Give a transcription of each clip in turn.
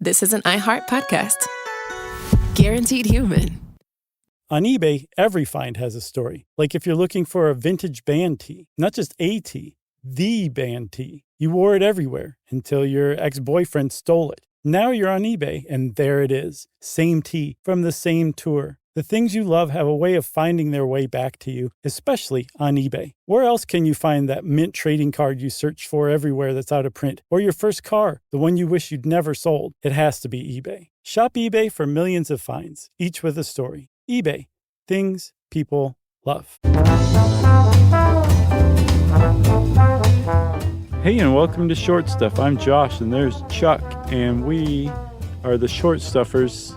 This is an iHeart podcast. Guaranteed human. On eBay, every find has a story. Like if you're looking for a vintage band tee, not just a tee, the band tee. You wore it everywhere until your ex-boyfriend stole it. Now you're on eBay, and there it is. Same tee from the same tour. The things you love have a way of finding their way back to you, especially on eBay. Where else can you find that mint trading card you search for everywhere that's out of print? Or your first car, the one you wish you'd never sold? It has to be eBay. Shop eBay for millions of finds, each with a story. eBay. Things people love. Hey, and welcome to Short Stuff. I'm Josh, and there's Chuck, and we are the Short Stuffers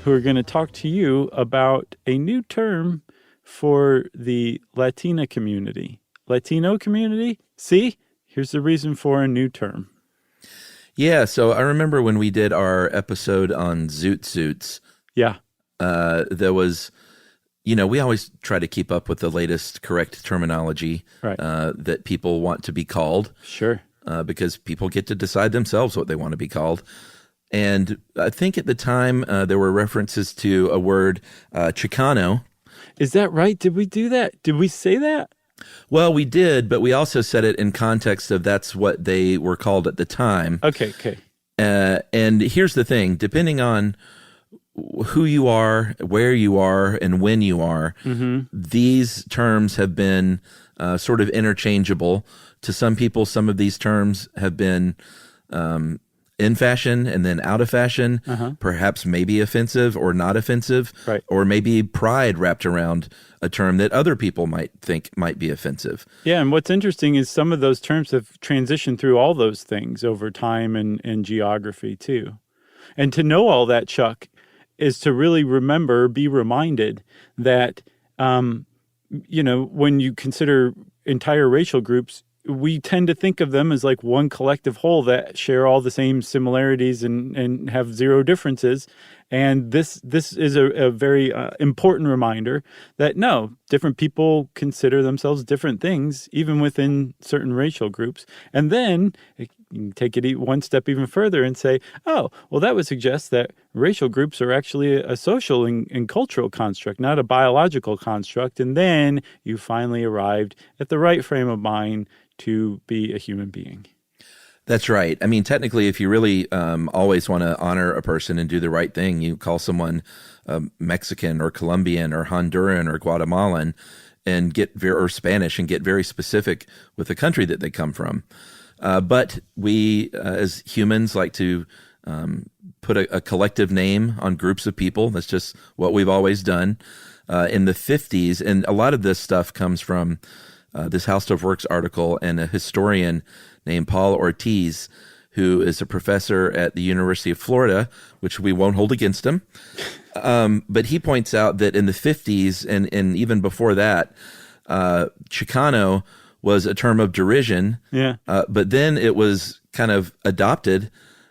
who are going to talk to you about a new term for the Latina community. Latino community? See? Here's the reason for a new term. Yeah, so I remember when we did our episode on zoot suits. Yeah. There was, we always try to keep up with the latest correct terminology that people want to be called. Sure. Because people get to decide themselves what they want to be called. And I think at the time there were references to a word, Chicano. Is that right? Did we do that? Did we say that? Well, we did, but we also said it in context of that's what they were called at the time. Okay. And here's the thing, depending on who you are, where you are, and when you are, these terms have been sort of interchangeable. To some people, some of these terms have been in fashion and then out of fashion, perhaps maybe offensive or not offensive, or maybe pride wrapped around a term that other people might think might be offensive. Yeah, and what's interesting is some of those terms have transitioned through all those things over time and geography too. And to know all that, Chuck, is to really be reminded that, when you consider entire racial groups, we tend to think of them as like one collective whole that share all the same similarities and have zero differences. And this is a very important reminder that no, different people consider themselves different things, even within certain racial groups. And then you can take it one step even further and say, oh, well, that would suggest that racial groups are actually a social and cultural construct, not a biological construct. And then you finally arrived at the right frame of mind to be a human being. That's right. I mean, technically, if you really always want to honor a person and do the right thing, you call someone Mexican or Colombian or Honduran or Guatemalan and or Spanish and get very specific with the country that they come from. But we, as humans, like to put a collective name on groups of people. That's just what we've always done. In the 50s, and a lot of this stuff comes from this How Stuff Works article and a historian named Paul Ortiz, who is a professor at the University of Florida, which we won't hold against him. But he points out that in the 50s and even before that, Chicano was a term of derision. Yeah. But then it was kind of adopted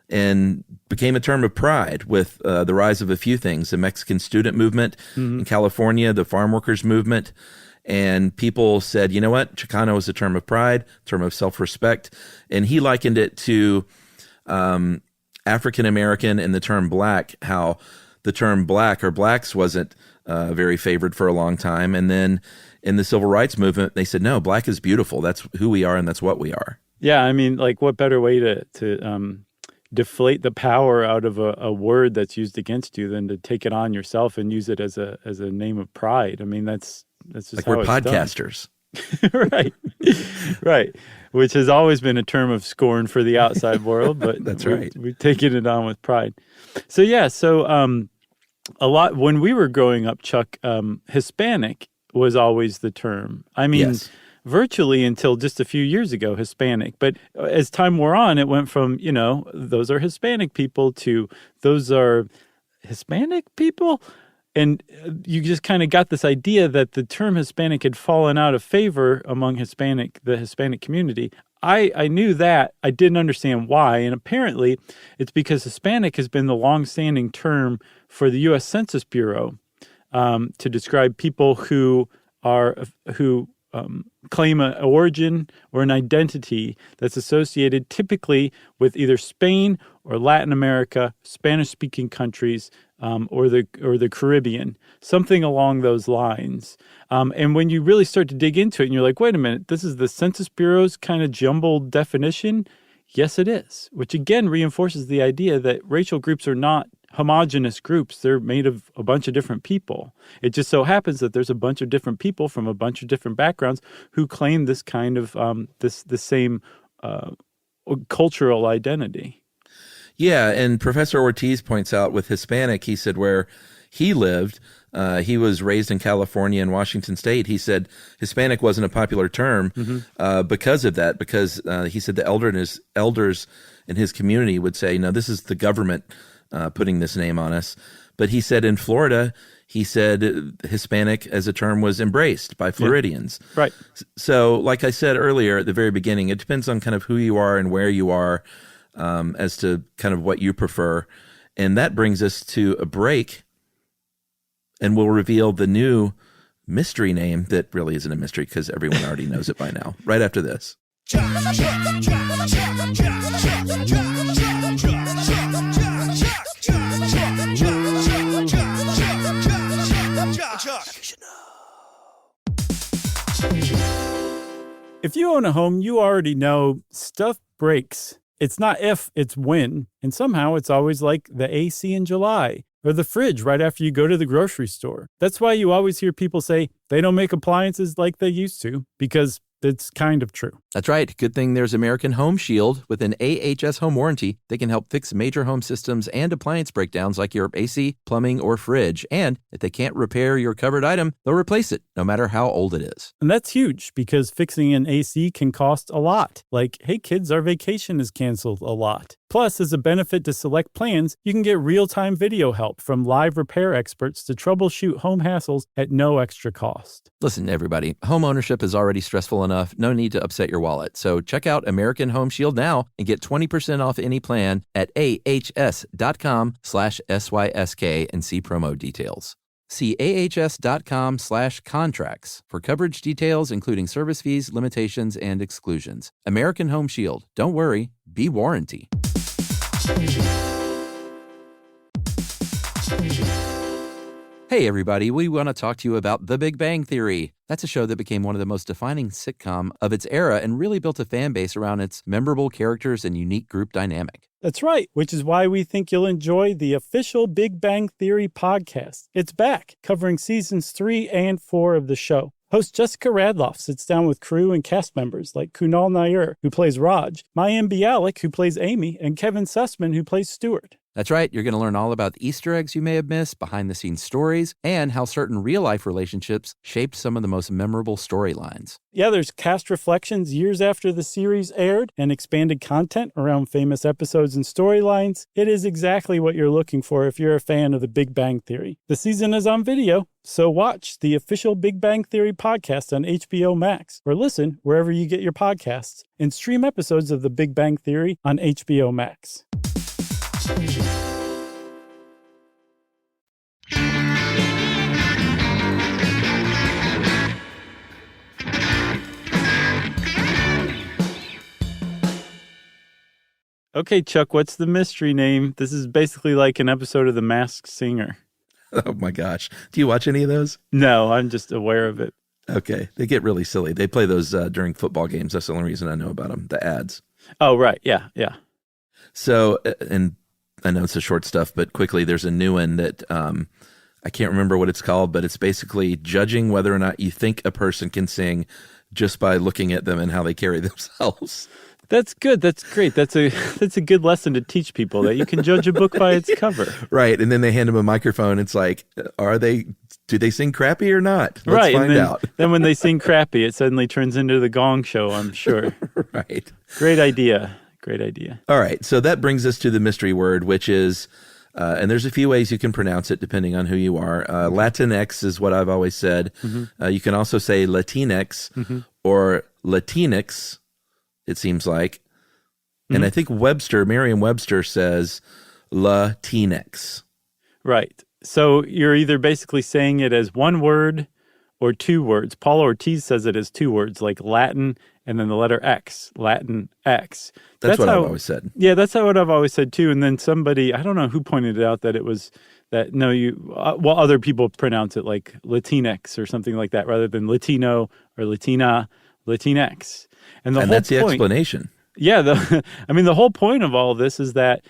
and became a term of pride with the rise of a few things, the Mexican student movement in California, the farm workers movement. And people said, you know what, Chicano is a term of pride, term of self-respect. And he likened it to African-American and the term black, how the term black or blacks wasn't very favored for a long time. And then in the civil rights movement, they said, no, black is beautiful. That's who we are and that's what we are. Yeah, I mean, like what better way to deflate the power out of a word that's used against you than to take it on yourself and use it as a name of pride. I mean, that's just like how we're it's podcasters. Right. Which has always been a term of scorn for the outside world, but that's right. We've taken it on with pride. So a lot when we were growing up, Chuck, Hispanic was always the term. I mean, yes. Virtually until just a few years ago, Hispanic. But as time wore on, it went from, those are Hispanic people to those are Hispanic people. And you just kind of got this idea that the term Hispanic had fallen out of favor among the Hispanic community. I knew that. I didn't understand why. And apparently it's because Hispanic has been the longstanding term for the U.S. Census Bureau to describe people who claim an origin or an identity that's associated typically with either Spain or Latin America, Spanish-speaking countries, or the Caribbean, something along those lines. And when you really start to dig into it, and you're like, wait a minute, this is the Census Bureau's kind of jumbled definition? Yes, it is, which again reinforces the idea that racial groups are not homogenous groups. They're made of a bunch of different people. It just so happens that there's a bunch of different people from a bunch of different backgrounds who claim this kind of the same cultural identity. Yeah, and Professor Ortiz points out with Hispanic, he said where he lived, he was raised in California and Washington State. He said Hispanic wasn't a popular term because of that, because he said the elders in his community would say, no, this is the government putting this name on us. But he said in Florida, he said Hispanic as a term was embraced by Floridians. Yeah, right. So like I said earlier at the very beginning, it depends on kind of who you are and where you are as to kind of what you prefer. And that brings us to a break, and we'll reveal the new mystery name that really isn't a mystery because everyone already knows it by now, right after this. If you own a home, you already know stuff breaks. It's not if, it's when. And somehow it's always like the AC in July or the fridge right after you go to the grocery store. That's why you always hear people say they don't make appliances like they used to, because it's kind of true. That's right. Good thing there's American Home Shield. With an AHS home warranty, they can help fix major home systems and appliance breakdowns like your AC, plumbing, or fridge. And if they can't repair your covered item, they'll replace it, no matter how old it is. And that's huge because fixing an AC can cost a lot. Like, hey kids, our vacation is canceled a lot. Plus, as a benefit to select plans, you can get real-time video help from live repair experts to troubleshoot home hassles at no extra cost. Listen, everybody, home ownership is already stressful enough. No need to upset your wallet. So check out American Home Shield now and get 20% off any plan at ahs.com/SYSK and see promo details. See ahs.com/contracts for coverage details, including service fees, limitations, and exclusions. American Home Shield. Don't worry, be warranty. Hey everybody, we want to talk to you about The Big Bang Theory. That's a show that became one of the most defining sitcom of its era and really built a fan base around its memorable characters and unique group dynamic. That's right, which is why we think you'll enjoy the official Big Bang Theory podcast. It's back, covering seasons 3 and 4 of the show. Host Jessica Radloff sits down with crew and cast members like Kunal Nair, who plays Raj, Mayim Bialik, who plays Amy, and Kevin Sussman, who plays Stuart. That's right. You're going to learn all about the Easter eggs you may have missed, behind-the-scenes stories, and how certain real-life relationships shaped some of the most memorable storylines. Yeah, there's cast reflections years after the series aired and expanded content around famous episodes and storylines. It is exactly what you're looking for if you're a fan of The Big Bang Theory. The season is on video, so watch the official Big Bang Theory podcast on HBO Max, or listen wherever you get your podcasts, and stream episodes of The Big Bang Theory on HBO Max. Okay, Chuck, what's the mystery name? This is basically like an episode of The Masked Singer. Oh my gosh. Do you watch any of those? No, I'm just aware of it. Okay. They get really silly. They play those during football games. That's the only reason I know about them, the ads. Oh, right. Yeah, yeah. So, and I know it's a short stuff, but quickly, there's a new one that I can't remember what it's called, but it's basically judging whether or not you think a person can sing just by looking at them and how they carry themselves. That's good. That's great. That's a good lesson to teach people, that you can judge a book by its cover. Right. And then they hand them a microphone. It's like, do they sing crappy or not? Let's find out. Then when they sing crappy, it suddenly turns into the Gong Show, I'm sure. Right. Great idea. Great idea. All right. So that brings us to the mystery word, which is, and there's a few ways you can pronounce it depending on who you are. Latinx is what I've always said. Mm-hmm. You can also say Latinx or Latinx, it seems like. Mm-hmm. And I think Merriam-Webster says Latinx. Right. So you're either basically saying it as one word or two words. Paul Ortiz says it as two words, like Latin and then the letter X, Latin X. That's what I've always said. Yeah, that's what I've always said too. And then somebody, I don't know who pointed it out that it was that no, other people pronounce it like Latinx or something like that rather than Latino or Latina, Latinx. And that's the explanation. Yeah, the whole point of all of this is that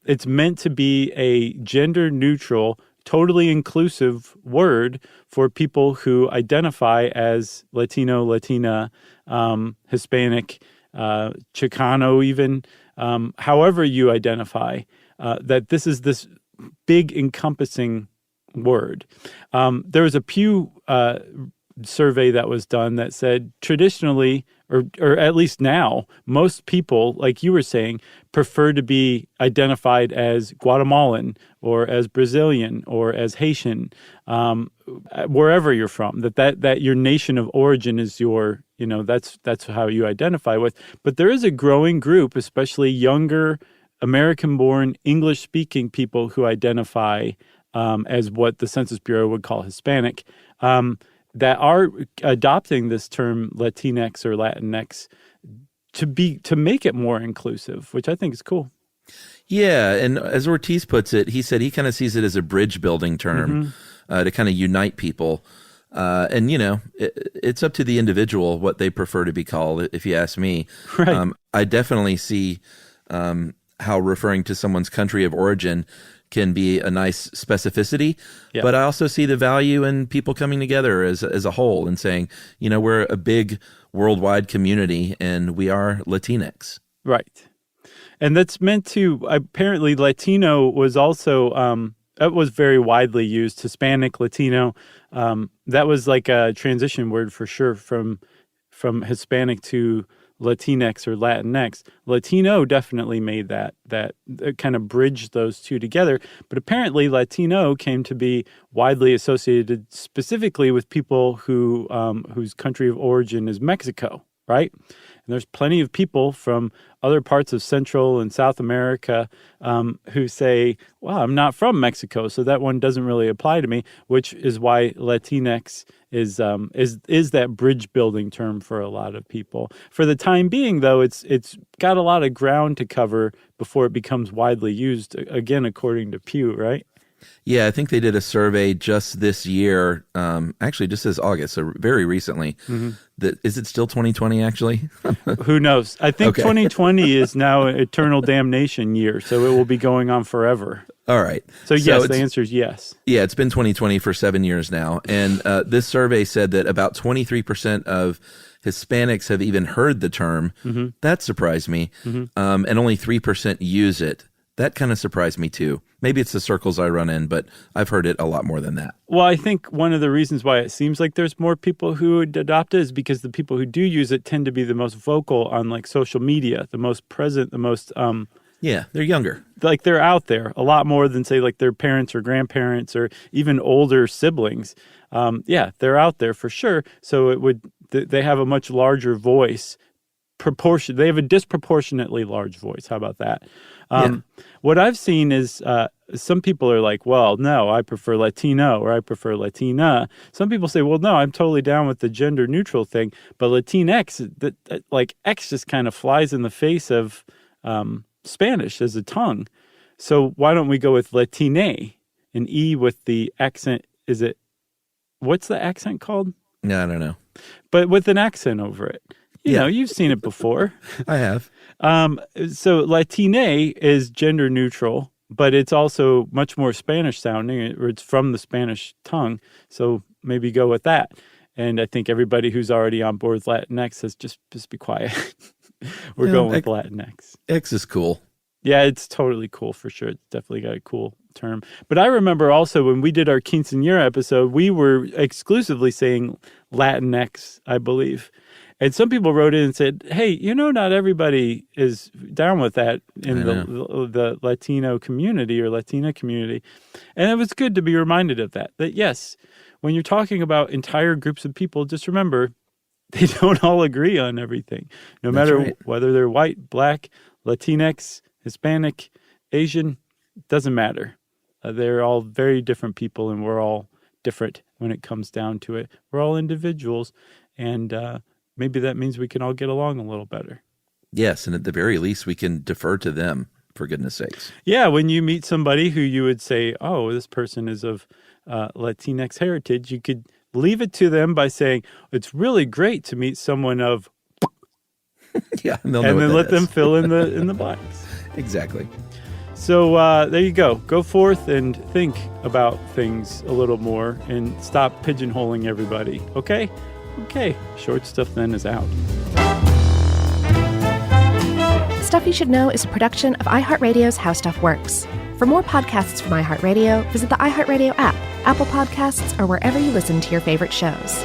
it's meant to be a gender neutral, totally inclusive word for people who identify as Latino, Latina, Hispanic, Chicano, even however you identify. That this is this big encompassing word. There was a Pew survey that was done that said traditionally, or at least now, most people, like you were saying, prefer to be identified as Guatemalan or as Brazilian or as Haitian, wherever you're from. That your nation of origin is your, that's how you identify with. But there is a growing group, especially younger American-born English-speaking people who identify as what the Census Bureau would call Hispanic, that are adopting this term Latinx or Latinx to make it more inclusive, which I think is cool. Yeah, and as Ortiz puts it, he said he kind of sees it as a bridge building term to kind of unite people. And, it's up to the individual what they prefer to be called, if you ask me. Right. I definitely see how referring to someone's country of origin can be a nice specificity, but I also see the value in people coming together as a whole and saying, we're a big worldwide community and we are Latinx. Right. And that's meant to, apparently Latino was also, that was very widely used, Hispanic, Latino. That was like a transition word for sure from Hispanic to Latinx or Latinx. Latino definitely made that kind of bridged those two together. But apparently Latino came to be widely associated specifically with people who whose country of origin is Mexico, right? And there's plenty of people from other parts of Central and South America who say, well, I'm not from Mexico, so that one doesn't really apply to me, which is why Latinx is that bridge building term for a lot of people. For the time being, though, it's got a lot of ground to cover before it becomes widely used, again, according to Pew, right? Yeah, I think they did a survey just this year, actually just this August, so very recently. Is it still 2020, actually? Who knows? I think 2020 is now eternal damnation year, so it will be going on forever. All right. So yes, the answer is yes. Yeah, it's been 2020 for 7 years now. And this survey said that about 23% of Hispanics have even heard the term. That surprised me. And only 3% use it. That kind of surprised me too. Maybe it's the circles I run in, but I've heard it a lot more than that. Well, I think one of the reasons why it seems like there's more people who would adopt it is because the people who do use it tend to be the most vocal on like social media, the most present, the most... yeah, they're younger. Like they're out there a lot more than say like their parents or grandparents or even older siblings. Yeah, they're out there for sure. So they have a much larger voice. They have a disproportionately large voice. How about that? What I've seen is some people are like, well, no, I prefer Latino or I prefer Latina. Some people say, well, no, I'm totally down with the gender neutral thing. But Latinx, like X just kind of flies in the face of Spanish as a tongue. So why don't we go with Latine, an E with the accent? What's the accent called? No, I don't know. But with an accent over it. You know, you've seen it before. I have. So Latine is gender neutral, but it's also much more Spanish sounding, or it's from the Spanish tongue. So maybe go with that. And I think everybody who's already on board with Latinx says, just be quiet. We're going with Latinx. X is cool. Yeah, it's totally cool for sure. It's definitely got a cool term. But I remember also when we did our quinceañera episode, we were exclusively saying Latinx, I believe. And some people wrote in and said, hey, not everybody is down with that in the Latino community or Latina community. And it was good to be reminded of that yes, when you're talking about entire groups of people, just remember they don't all agree on everything. No matter whether they're white, black, Latinx, Hispanic, Asian, doesn't matter. They're all very different people and we're all different when it comes down to it. We're all individuals and maybe that means we can all get along a little better. Yes, and at the very least, we can defer to them, for goodness sakes. Yeah, when you meet somebody who you would say, oh, this person is of Latinx heritage, you could leave it to them by saying, it's really great to meet someone of... Yeah, and, and then let them fill in the blanks. Exactly. So there you go. Go forth and think about things a little more and stop pigeonholing everybody. Okay? Okay. Short Stuff Then is out. Stuff You Should Know is a production of iHeartRadio's How Stuff Works. For more podcasts from iHeartRadio, visit the iHeartRadio app, Apple Podcasts, or wherever you listen to your favorite shows.